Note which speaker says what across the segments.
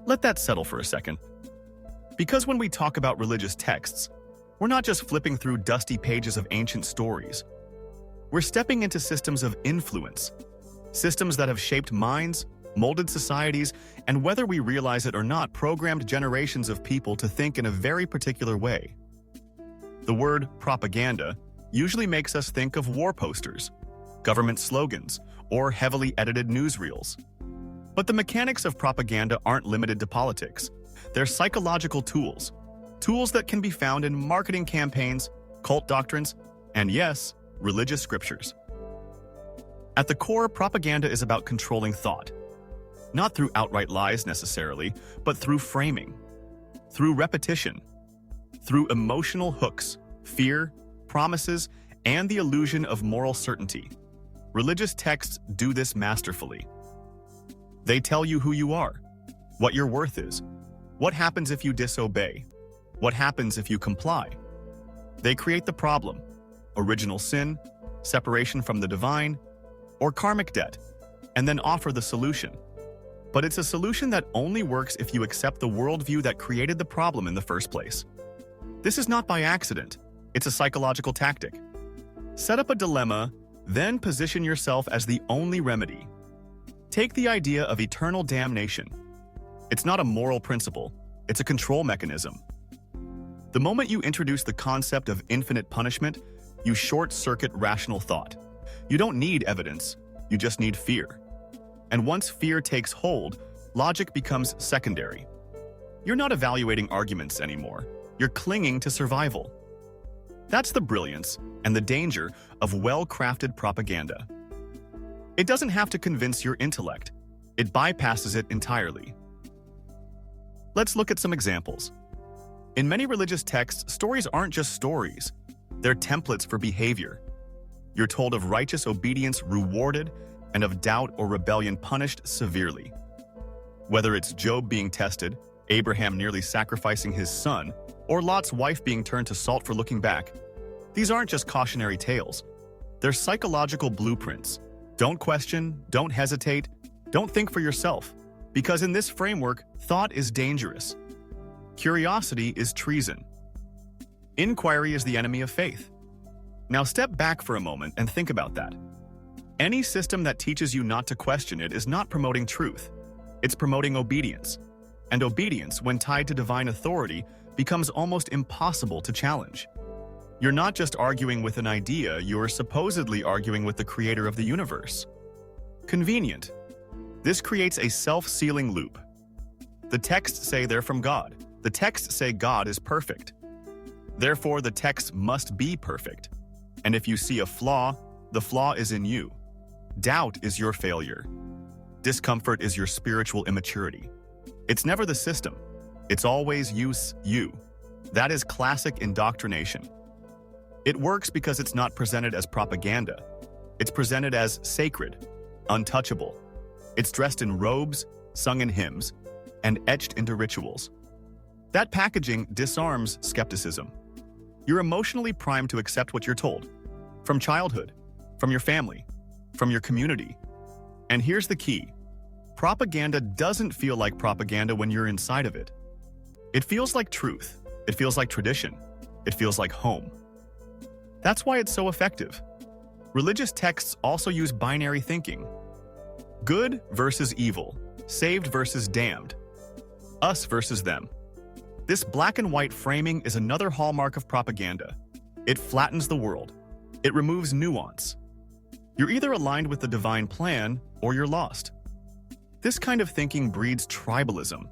Speaker 1: Let that settle for a second. Because when we talk about religious texts, we're not just flipping through dusty pages of ancient stories. We're stepping into systems of influence, systems that have shaped minds, molded societies, and whether we realize it or not, programmed generations of people to think in a very particular way. The word propaganda usually makes us think of war posters, government slogans, or heavily edited newsreels. But the mechanics of propaganda aren't limited to politics. They're psychological tools, tools that can be found in marketing campaigns, cult doctrines, and yes, religious scriptures. At the core, propaganda is about controlling thought. Not through outright lies necessarily, but through framing, through repetition, through emotional hooks, fear, promises, and the illusion of moral certainty. Religious texts do this masterfully. They tell you who you are, what your worth is, what happens if you disobey, what happens if you comply. They create the problem, original sin, separation from the divine, or karmic debt, and then offer the solution. But it's a solution that only works if you accept the worldview that created the problem in the first place. This is not by accident. It's a psychological tactic. Set up a dilemma, then position yourself as the only remedy. Take the idea of eternal damnation. It's not a moral principle, it's a control mechanism. The moment you introduce the concept of infinite punishment, you short-circuit rational thought. You don't need evidence, you just need fear. And once fear takes hold, logic becomes secondary. You're not evaluating arguments anymore. You're clinging to survival. That's the brilliance and the danger of well-crafted propaganda. It doesn't have to convince your intellect. It bypasses it entirely. Let's look at some examples. In many religious texts, stories aren't just stories. They're templates for behavior. You're told of righteous obedience rewarded and of doubt or rebellion punished severely. Whether it's Job being tested, Abraham nearly sacrificing his son, or Lot's wife being turned to salt for looking back, these aren't just cautionary tales. They're psychological blueprints. Don't question, don't hesitate, don't think for yourself, because in this framework, thought is dangerous. Curiosity is treason. Inquiry is the enemy of faith. Now step back for a moment and think about that. Any system that teaches you not to question it is not promoting truth. It's promoting obedience. And obedience, when tied to divine authority, becomes almost impossible to challenge. You're not just arguing with an idea, you're supposedly arguing with the creator of the universe. Convenient. This creates a self-sealing loop. The texts say they're from God. The texts say God is perfect. Therefore, the texts must be perfect. And if you see a flaw, the flaw is in you. Doubt is your failure. Discomfort is your spiritual immaturity. It's never the system. It's always you. That is classic indoctrination. It works because it's not presented as propaganda. It's presented as sacred, untouchable. It's dressed in robes, sung in hymns, and etched into rituals. That packaging disarms skepticism. You're emotionally primed to accept what you're told. From childhood, from your family, from your community. And here's the key. Propaganda doesn't feel like propaganda when you're inside of it. It feels like truth. It feels like tradition. It feels like home. That's why it's so effective. Religious texts also use binary thinking. Good versus evil, saved versus damned, us versus them. This black and white framing is another hallmark of propaganda. It flattens the world. It removes nuance. You're either aligned with the divine plan or you're lost. This kind of thinking breeds tribalism.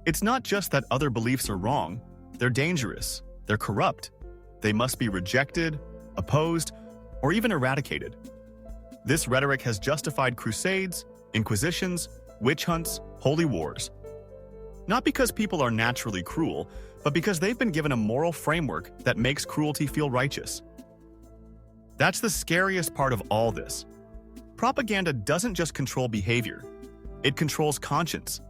Speaker 1: It's not just that other beliefs are wrong, they're dangerous, they're corrupt. They must be rejected, opposed, or even eradicated. This rhetoric has justified crusades, inquisitions, witch hunts, holy wars. Not because people are naturally cruel, but because they've been given a moral framework that makes cruelty feel righteous. That's the scariest part of all this. Propaganda doesn't just control behavior. It controls conscience.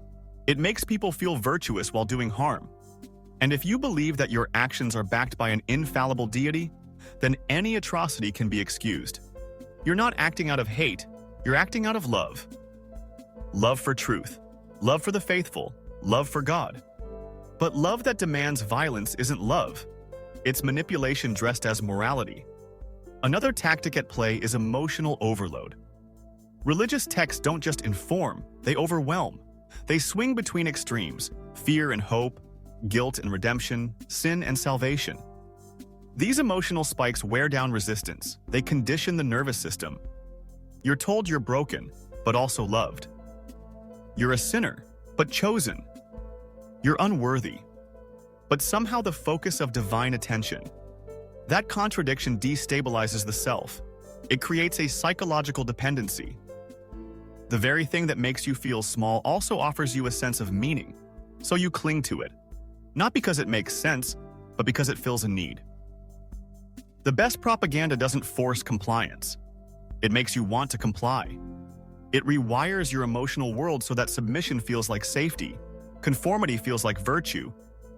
Speaker 1: It makes people feel virtuous while doing harm. And if you believe that your actions are backed by an infallible deity, then any atrocity can be excused. You're not acting out of hate, you're acting out of love. Love for truth, love for the faithful, love for God. But love that demands violence isn't love. It's manipulation dressed as morality. Another tactic at play is emotional overload. Religious texts don't just inform, they overwhelm. They swing between extremes: fear and hope, guilt and redemption, sin and salvation. These emotional spikes wear down resistance. They condition the nervous system. You're told you're broken, but also loved. You're a sinner, but chosen. You're unworthy, but somehow the focus of divine attention. That contradiction destabilizes the self. It creates a psychological dependency. The very thing that makes you feel small also offers you a sense of meaning, so you cling to it. Not because it makes sense, but because it fills a need. The best propaganda doesn't force compliance. It makes you want to comply. It rewires your emotional world so that submission feels like safety, conformity feels like virtue,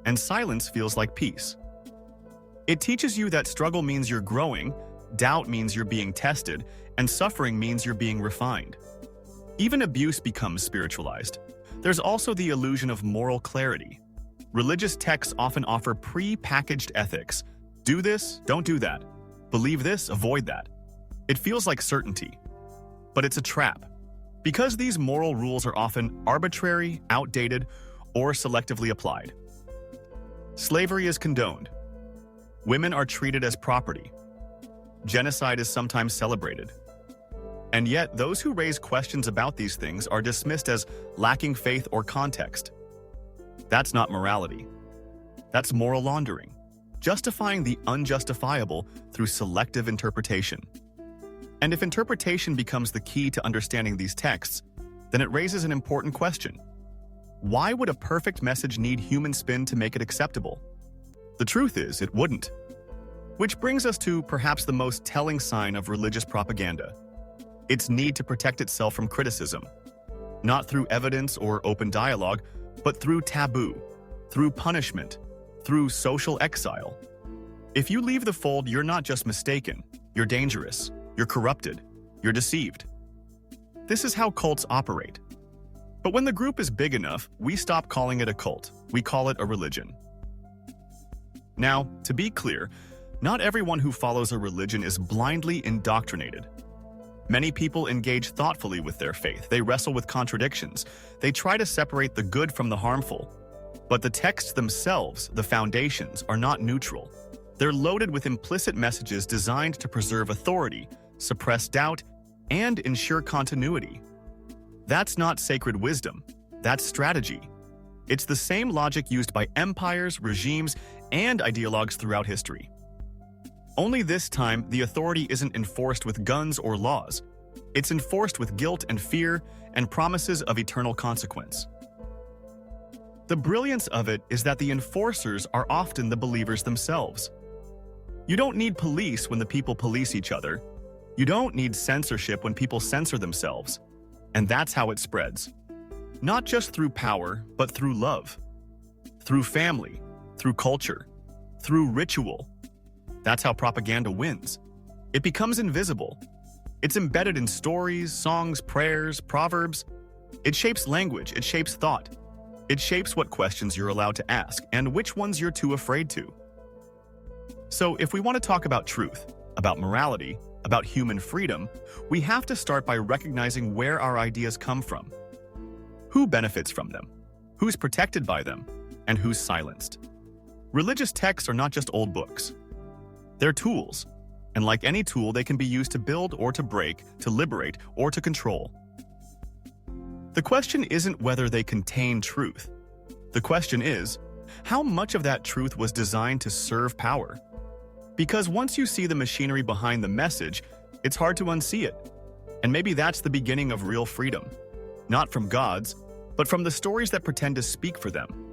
Speaker 1: and silence feels like peace. It teaches you that struggle means you're growing, doubt means you're being tested, and suffering means you're being refined. Even abuse becomes spiritualized. There's also the illusion of moral clarity. Religious texts often offer pre-packaged ethics. Do this, don't do that. Believe this, avoid that. It feels like certainty. But it's a trap. Because these moral rules are often arbitrary, outdated, or selectively applied. Slavery is condoned. Women are treated as property. Genocide is sometimes celebrated. And yet, those who raise questions about these things are dismissed as lacking faith or context. That's not morality. That's moral laundering, justifying the unjustifiable through selective interpretation. And if interpretation becomes the key to understanding these texts, then it raises an important question. Why would a perfect message need human spin to make it acceptable? The truth is, it wouldn't. Which brings us to perhaps the most telling sign of religious propaganda: its need to protect itself from criticism, not through evidence or open dialogue, but through taboo, through punishment, through social exile. If you leave the fold, you're not just mistaken, you're dangerous, you're corrupted, you're deceived. This is how cults operate. But when the group is big enough, we stop calling it a cult, we call it a religion. Now, to be clear, not everyone who follows a religion is blindly indoctrinated. Many people engage thoughtfully with their faith. They wrestle with contradictions. They try to separate the good from the harmful. But the texts themselves, the foundations, are not neutral. They're loaded with implicit messages designed to preserve authority, suppress doubt, and ensure continuity. That's not sacred wisdom. That's strategy. It's the same logic used by empires, regimes, and ideologues throughout history. Only this time, the authority isn't enforced with guns or laws. It's enforced with guilt and fear and promises of eternal consequence. The brilliance of it is that the enforcers are often the believers themselves. You don't need police when the people police each other. You don't need censorship when people censor themselves. And that's how it spreads. Not just through power, but through love. Through family, through culture, through ritual. That's how propaganda wins. It becomes invisible. It's embedded in stories, songs, prayers, proverbs. It shapes language, it shapes thought. It shapes what questions you're allowed to ask and which ones you're too afraid to. So if we want to talk about truth, about morality, about human freedom, we have to start by recognizing where our ideas come from. Who benefits from them? Who's protected by them? And who's silenced? Religious texts are not just old books. They're tools, and like any tool, they can be used to build or to break, to liberate or to control. The question isn't whether they contain truth. The question is, how much of that truth was designed to serve power? Because once you see the machinery behind the message, it's hard to unsee it. And maybe that's the beginning of real freedom. Not from gods, but from the stories that pretend to speak for them.